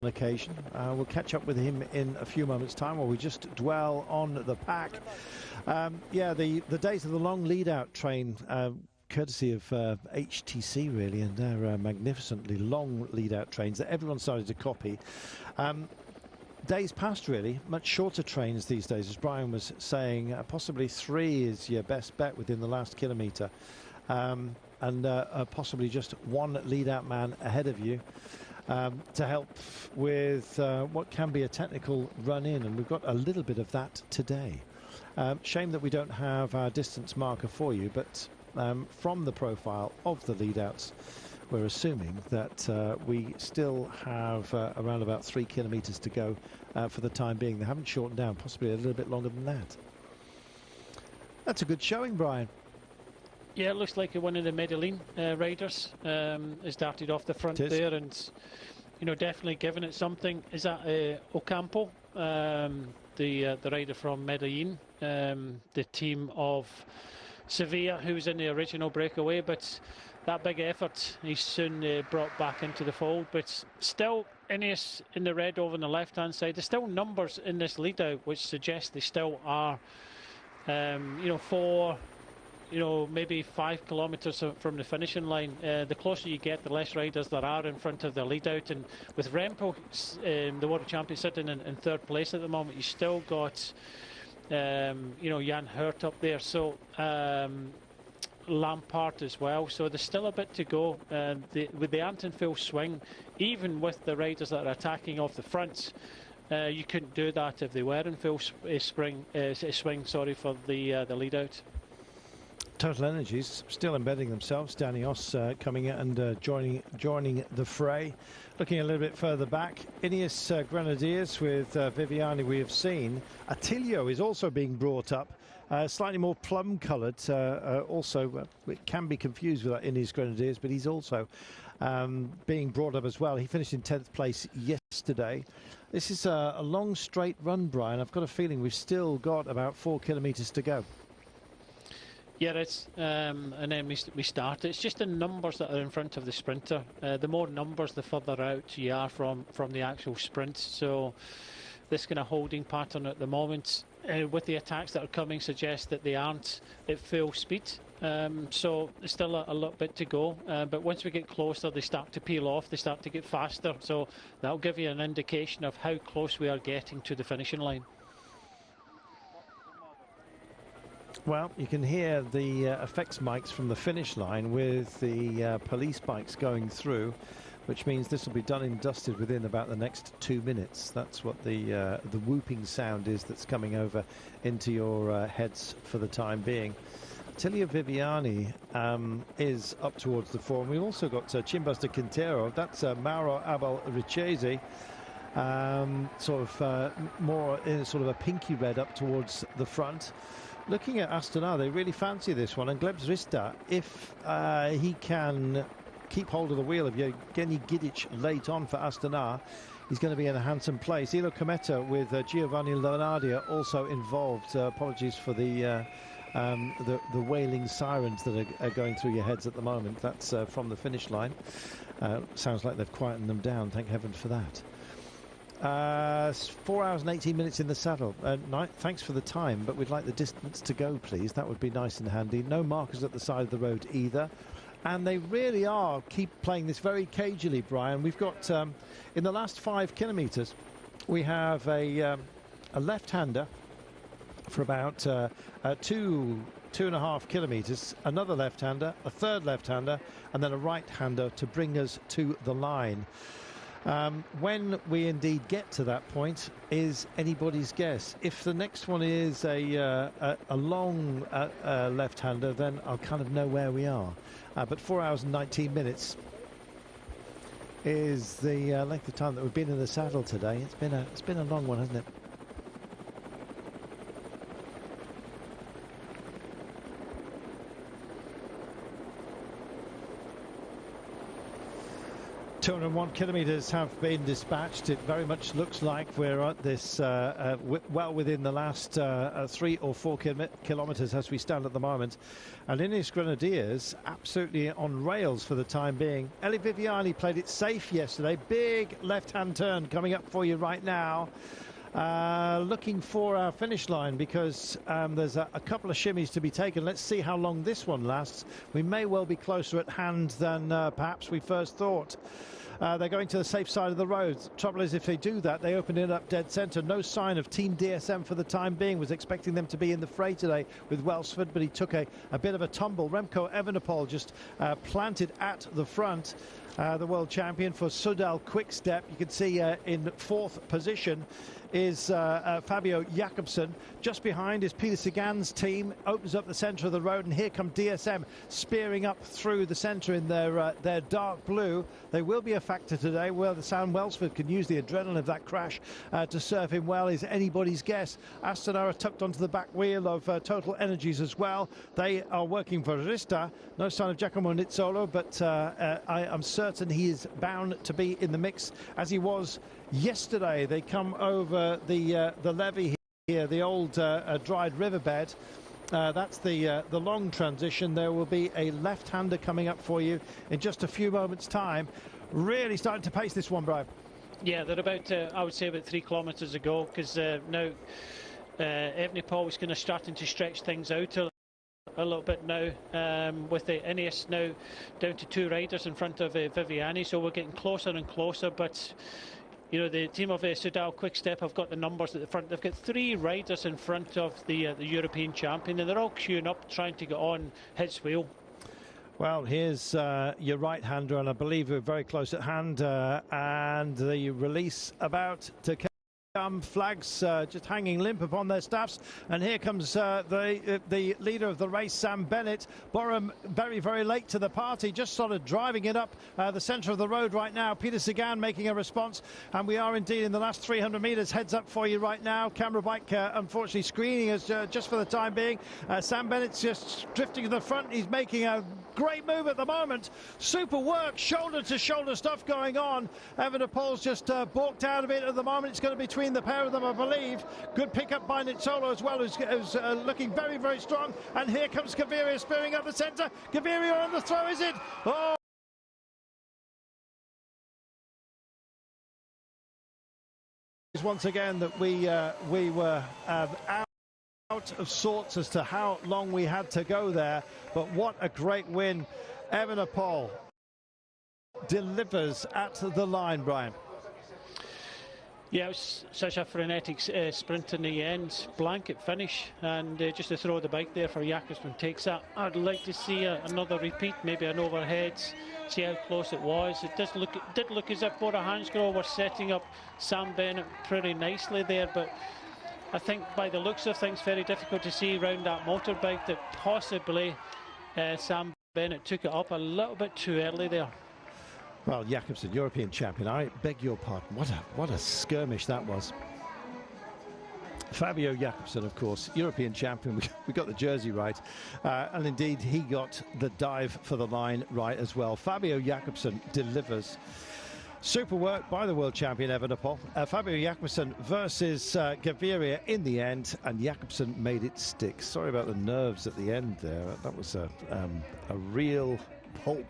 occasion. We'll catch up with him in a few moments' time while we just dwell on the pack. The days of the long lead-out train, courtesy of HTC really, and their magnificently long lead-out trains that everyone started to copy. Days past really, much shorter trains these days, as Brian was saying. Possibly 3 is your best bet within the last kilometre, and possibly just one lead-out man ahead of you. To help with what can be a technical run-in, and we've got a little bit of that today. Shame that we don't have our distance marker for you, but from the profile of the lead-outs, we're assuming that we still have around about 3 kilometres to go for the time being. They haven't shortened down, possibly a little bit longer than that. That's a good showing, Brian. Yeah, it looks like one of the Medellin riders has started off the front there, and definitely giving it something. Is that Ocampo, the rider from Medellin, the team of Sevilla, who was in the original breakaway? But that big effort he's soon brought back into the fold. But still, Ineos in the red over on the left-hand side. There's still numbers in this lead-out which suggest they still are, maybe 5 kilometres from the finishing line. The closer you get, the less riders there are in front of the lead-out. And with Remco, the world champion, sitting in third place at the moment, you still got, Jan Hurt up there. So Lampard as well. So there's still a bit to go. With the aren't in full swing, even with the riders that are attacking off the fronts, you couldn't do that if they were in full swing for the lead-out. Total Energies still embedding themselves. Danios coming in and joining the fray. Looking a little bit further back, Ineos Grenadiers with Viviani we have seen. Attilio is also being brought up, slightly more plum-coloured. Also, it can be confused with that Ineos Grenadiers, but he's also being brought up as well. He finished in 10th place yesterday. This is a long straight run, Brian. I've got a feeling we've still got about 4 kilometres to go. Yeah, it's and then we start. It's just the numbers that are in front of the sprinter. The more numbers, the further out you are from the actual sprint. So this kind of holding pattern at the moment, with the attacks that are coming, suggests that they aren't at full speed. So there's still a little bit to go. But once we get closer, they start to peel off. They start to get faster. So that'll give you an indication of how close we are getting to the finishing line. Well, you can hear the effects mics from the finish line with the police bikes going through, which means this will be done and dusted within about the next 2 minutes. That's what the whooping sound is that's coming over into your heads for the time being. Attilio Viviani is up towards the fore. And we've also got Chimbuster Quintero. That's Mauro Abel Richese, more in sort of a pinky red up towards the front. Looking at Astana, they really fancy this one, and Gleb Zrista, if he can keep hold of the wheel of Evgeny Gidic late on for Astana, he's going to be in a handsome place. Ilo Cometa with Giovanni Lonardia also involved. Apologies for the wailing sirens that are going through your heads at the moment. That's from the finish line. Sounds like they've quietened them down, thank heaven for that. 4 hours and 18 minutes in the saddle. Thanks for the time, but we'd like the distance to go, please. That would be nice and handy. No markers at the side of the road either. And they really keep playing this very cagily, Brian. We've got, in the last 5 kilometres, we have a left-hander for about 2.5 kilometres, another left-hander, a third left-hander, and then a right-hander to bring us to the line. When we indeed get to that point is anybody's guess. If the next one is a long left-hander, then I'll kind of know where we are. But 4 hours and 19 minutes is the length of time that we've been in the saddle today. It's been a long one, hasn't it? 201 kilometres have been dispatched. It very much looks like we're at this well within the last 3 or 4 kilometres as we stand at the moment. And Ineos Grenadiers absolutely on rails for the time being. Eli Viviani played it safe yesterday. Big left-hand turn coming up for you right now. Looking for our finish line because there's a couple of shimmies to be taken. Let's see how long this one lasts. We may well be closer at hand than perhaps we first thought. They're going to the safe side of the road. Trouble is, if they do that, they open it up dead centre. No sign of Team DSM for the time being. Was expecting them to be in the fray today with Welsford, but he took a bit of a tumble. Remco Evenepoel just planted at the front. The world champion for Soudal Quick-Step. You can see in 4th position is Fabio Jakobsen. Just behind is Peter Sagan's team. Opens up the centre of the road, and here come DSM spearing up through the centre in their dark blue. They will be a factor today. Well, the Sam Welsford can use the adrenaline of that crash to serve him well is anybody's guess. Astana are tucked onto the back wheel of Total Energies as well. They are working for Rista. No sign of Giacomo Nizzolo, but I am certain he is bound to be in the mix as he was yesterday. They come over the levee here, the old dried riverbed. That's the long transition. There will be a left-hander coming up for you in just a few moments' time. Really starting to pace this one, Brian. Yeah, they're about, I would say, about 3 kilometres ago, because now Evenepoel is going to starting to stretch things out a little bit now, with the Ineos now down to 2 riders in front of Viviani, so we're getting closer and closer. But you know, the team of Soudal Quick-Step have got the numbers at the front. They've got 3 riders in front of the European champion, and they're all queuing up trying to get on his wheel. Well, here's your right-hander, and I believe we're very close at hand, and the release about to come. Flags just hanging limp upon their staffs, and here comes the leader of the race, Sam Bennett. Borum very, very late to the party, just sort of driving it up the centre of the road right now. Peter Sagan making a response, and we are indeed in the last 300 metres. Heads up for you right now. Camera bike unfortunately screening us just for the time being. Sam Bennett's just drifting to the front. He's making a great move at the moment. Super work, shoulder to shoulder stuff going on. Evenepoel's just balked out of it at the moment. It's going to be between the pair of them, I believe. Good pickup by Nizzolo as well, who's looking very, very strong. And here comes Gaviria spearing up the centre. Gaviria on the throw, is it? Oh! Once again that we were out of sorts as to how long we had to go there, but what a great win. Evenepoel delivers at the line, Brian. Yeah, it was such a frenetic sprint in the end, blanket finish, and just to throw the bike there for Jakobsen takes that. I'd like to see another repeat, maybe an overhead, see how close it was. It did look as if Bora Hansgrohe were setting up Sam Bennett pretty nicely there, but I think by the looks of things, very difficult to see around that motorbike that possibly Sam Bennett took it up a little bit too early there. Well, Jakobsen, European champion, I beg your pardon. What a skirmish that was. Fabio Jakobsen, of course, European champion. We got the jersey right. And indeed, he got the dive for the line right as well. Fabio Jakobsen delivers. Super work by the world champion Evenepoel. Fabio Jakobsen versus Gaviria in the end, and Jakobsen made it stick. Sorry about the nerves at the end there. That was a real pulp.